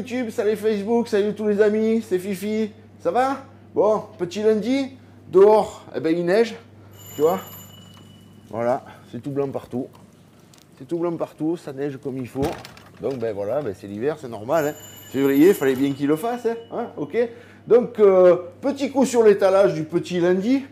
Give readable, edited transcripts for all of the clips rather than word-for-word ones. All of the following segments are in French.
YouTube, salut Facebook, salut tous les amis, c'est Fifi, ça va? Bon, petit lundi, dehors, eh ben, il neige, tu vois? Voilà, c'est tout blanc partout. C'est tout blanc partout, ça neige comme il faut. Donc ben voilà, ben, c'est l'hiver, c'est normal. Hein. Février, il fallait bien qu'il le fasse, hein, ok? Donc, petit coup sur l'étalage du petit lundi,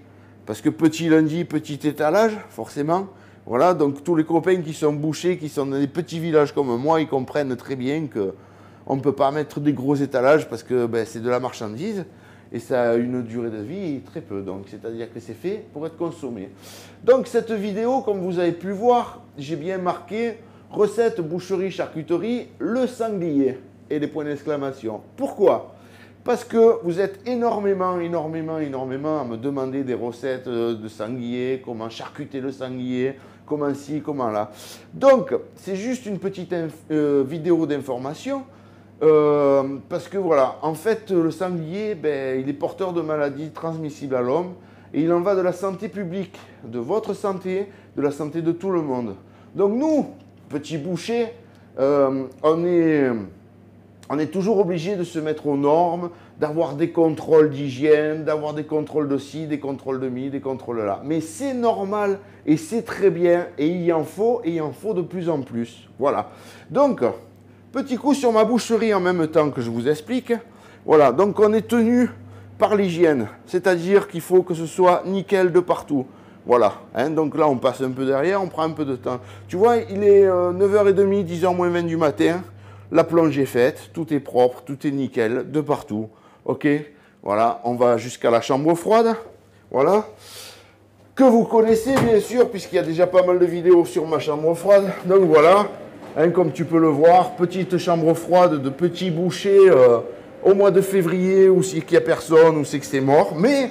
parce que petit lundi, petit étalage, forcément. Voilà, donc tous les copains qui sont bouchers, qui sont dans des petits villages comme moi, ils comprennent très bien qu'on ne peut pas mettre des gros étalages parce que ben, c'est de la marchandise et ça a une durée de vie très peu. Donc, c'est-à-dire que c'est fait pour être consommé. Donc, cette vidéo, comme vous avez pu voir, j'ai bien marqué recette, boucherie, charcuterie, le sanglier et des points d'exclamation. Pourquoi ? Parce que vous êtes énormément à me demander des recettes de sanglier, comment charcuter le sanglier, comment ci, comment là. Donc, c'est juste une petite vidéo d'information. Parce que voilà, en fait, le sanglier, ben, il est porteur de maladies transmissibles à l'homme. Et il en va de la santé publique, de votre santé, de la santé de tout le monde. Donc nous, petits bouchers, on est toujours obligé de se mettre aux normes, d'avoir des contrôles d'hygiène, d'avoir des contrôles de ci, des contrôles de mi, des contrôles là. Mais c'est normal et c'est très bien et il en faut de plus en plus. Voilà. Donc, petit coup sur ma boucherie en même temps que je vous explique. Voilà, donc on est tenu par l'hygiène, c'est-à-dire qu'il faut que ce soit nickel de partout. Voilà, hein, donc là on passe un peu derrière, on prend un peu de temps. Tu vois, il est 9h30, 10h moins 20 du matin. La plonge est faite, tout est propre, tout est nickel, de partout. Ok, voilà, on va jusqu'à la chambre froide. Voilà. Que vous connaissez bien sûr, puisqu'il y a déjà pas mal de vidéos sur ma chambre froide. Donc voilà, hein, comme tu peux le voir, petite chambre froide de petits bouchers au mois de février, où c'est qu'il n'y a personne, où c'est que c'est mort. Mais,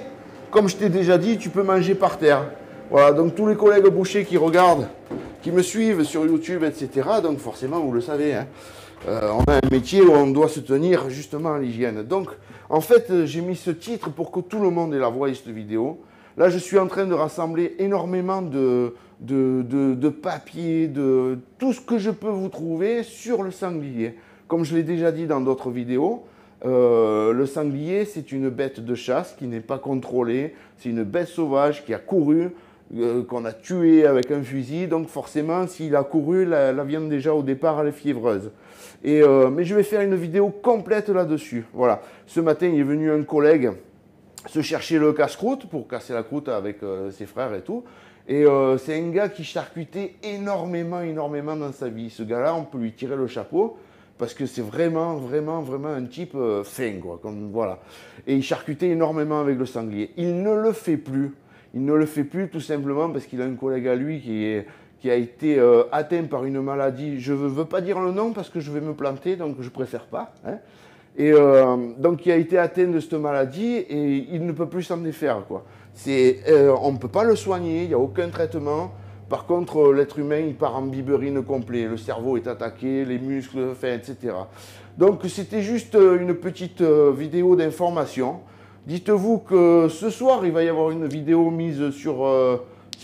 comme je t'ai déjà dit, tu peux manger par terre. Voilà, donc tous les collègues bouchers qui regardent, qui me suivent sur YouTube, etc., donc forcément, vous le savez, hein, on a un métier où on doit se tenir justement à l'hygiène. Donc, en fait, j'ai mis ce titre pour que tout le monde ait la voix et cette vidéo. Là, je suis en train de rassembler énormément de papiers, de tout ce que je peux vous trouver sur le sanglier. Comme je l'ai déjà dit dans d'autres vidéos, le sanglier, c'est une bête de chasse qui n'est pas contrôlée. C'est une bête sauvage qui a couru, qu'on a tué avec un fusil. Donc forcément, s'il a couru, la viande déjà au départ, elle est fiévreuse. Mais je vais faire une vidéo complète là-dessus. Voilà. Ce matin, il est venu un collègue se chercher le casse-croûte pour casser la croûte avec ses frères et tout. Et c'est un gars qui charcutait énormément dans sa vie. Ce gars-là, on peut lui tirer le chapeau parce que c'est vraiment un type fin, quoi. Comme, voilà. Et il charcutait énormément avec le sanglier. Il ne le fait plus. Il ne le fait plus tout simplement parce qu'il a un collègue à lui qui a été atteint par une maladie. Je ne veux pas dire le nom parce que je vais me planter, donc je préfère pas. Hein. Et donc il a été atteint de cette maladie et il ne peut plus s'en défaire, quoi. On ne peut pas le soigner, il n'y a aucun traitement. Par contre, l'être humain, il part en biberine complet. Le cerveau est attaqué, les muscles, enfin, etc. Donc c'était juste une petite vidéo d'information. Dites-vous que ce soir, il va y avoir une vidéo mise sur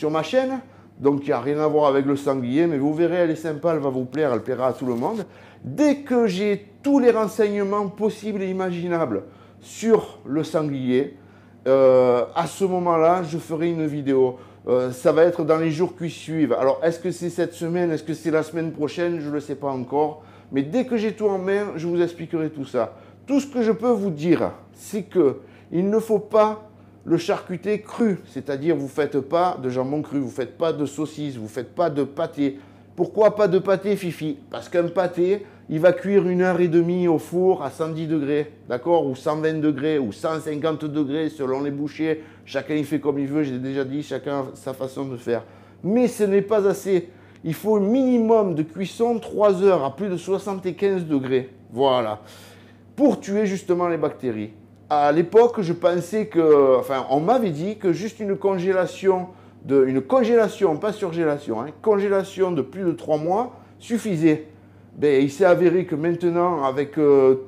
ma chaîne. Donc, il n'y a rien à voir avec le sanglier, mais vous verrez, elle est sympa, elle va vous plaire, elle plaira à tout le monde. Dès que j'ai tous les renseignements possibles et imaginables sur le sanglier, à ce moment-là, je ferai une vidéo. Ça va être dans les jours qui suivent. Alors, est-ce que c'est cette semaine, est-ce que c'est la semaine prochaine? Je ne le sais pas encore. Mais dès que j'ai tout en main, je vous expliquerai tout ça. Tout ce que je peux vous dire, c'est qu'il ne faut pas le charcuter cru, c'est-à-dire vous ne faites pas de jambon cru, vous ne faites pas de saucisse, vous ne faites pas de pâté. Pourquoi pas de pâté, Fifi? Parce qu'un pâté, il va cuire 1h30 au four à 110 degrés, d'accord? Ou 120 degrés, ou 150 degrés selon les bouchers. Chacun il fait comme il veut, j'ai déjà dit, chacun a sa façon de faire. Mais ce n'est pas assez. Il faut un minimum de cuisson 3 heures à plus de 75 degrés. Voilà. Pour tuer justement les bactéries. À l'époque, je pensais que, enfin, on m'avait dit que juste une congélation, pas surgélation, hein, congélation de plus de 3 mois suffisait. Ben, il s'est avéré que maintenant, avec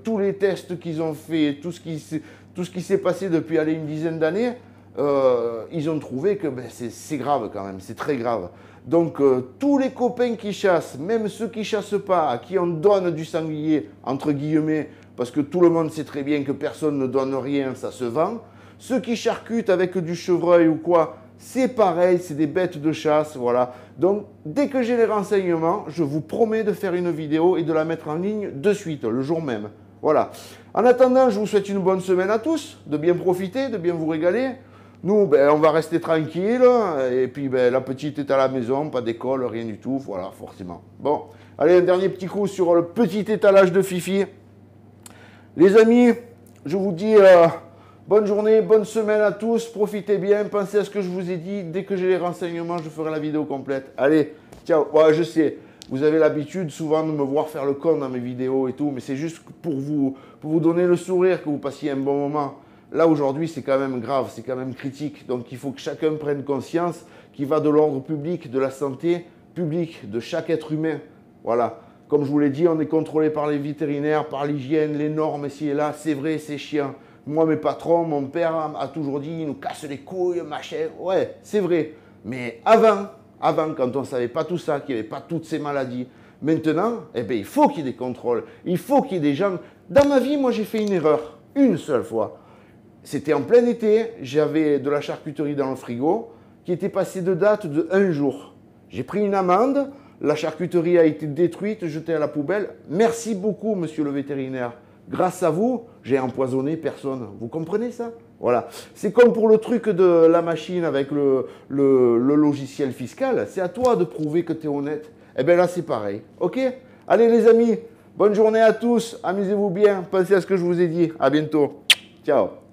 tous les tests qu'ils ont fait, tout ce qui s'est passé depuis une dizaine d'années, ils ont trouvé que ben, c'est grave quand même, c'est très grave. Donc tous les copains qui chassent, même ceux qui ne chassent pas, à qui on donne du sanglier, entre guillemets, parce que tout le monde sait très bien que personne ne donne rien, ça se vend. Ceux qui charcutent avec du chevreuil ou quoi, c'est pareil, c'est des bêtes de chasse, voilà. Donc dès que j'ai les renseignements, je vous promets de faire une vidéo et de la mettre en ligne de suite, le jour même. Voilà. En attendant, je vous souhaite une bonne semaine à tous, de bien profiter, de bien vous régaler. Nous, ben, on va rester tranquille, et puis ben, la petite est à la maison, pas d'école, rien du tout, voilà, forcément. Bon, allez, un dernier petit coup sur le petit étalage de Fifi. Les amis, je vous dis bonne journée, bonne semaine à tous, profitez bien, pensez à ce que je vous ai dit, dès que j'ai les renseignements, je ferai la vidéo complète. Allez, ciao, ouais, je sais, vous avez l'habitude souvent de me voir faire le con dans mes vidéos et tout, mais c'est juste pour vous donner le sourire, que vous passiez un bon moment. Là, aujourd'hui, c'est quand même grave, c'est quand même critique. Donc, il faut que chacun prenne conscience qu'il va de l'ordre public, de la santé publique, de chaque être humain. Voilà. Comme je vous l'ai dit, on est contrôlé par les vétérinaires, par l'hygiène, les normes ici et là. C'est vrai, c'est chiant. Moi, mes patrons, mon père a toujours dit, ils nous cassent les couilles, machin. Ouais, c'est vrai. Mais avant, quand on ne savait pas tout ça, qu'il n'y avait pas toutes ces maladies, maintenant, eh bien, il faut qu'il y ait des contrôles. Il faut qu'il y ait des gens. Dans ma vie, moi, j'ai fait une erreur. Une seule fois. C'était en plein été, j'avais de la charcuterie dans le frigo qui était passée de date de 1 jour. J'ai pris une amende, la charcuterie a été détruite, jetée à la poubelle. Merci beaucoup, monsieur le vétérinaire. Grâce à vous, j'ai empoisonné personne. Vous comprenez ça? Voilà. C'est comme pour le truc de la machine avec le logiciel fiscal. C'est à toi de prouver que tu es honnête. Eh bien là, c'est pareil. OK? Allez les amis, bonne journée à tous. Amusez-vous bien. Pensez à ce que je vous ai dit. À bientôt. Ciao.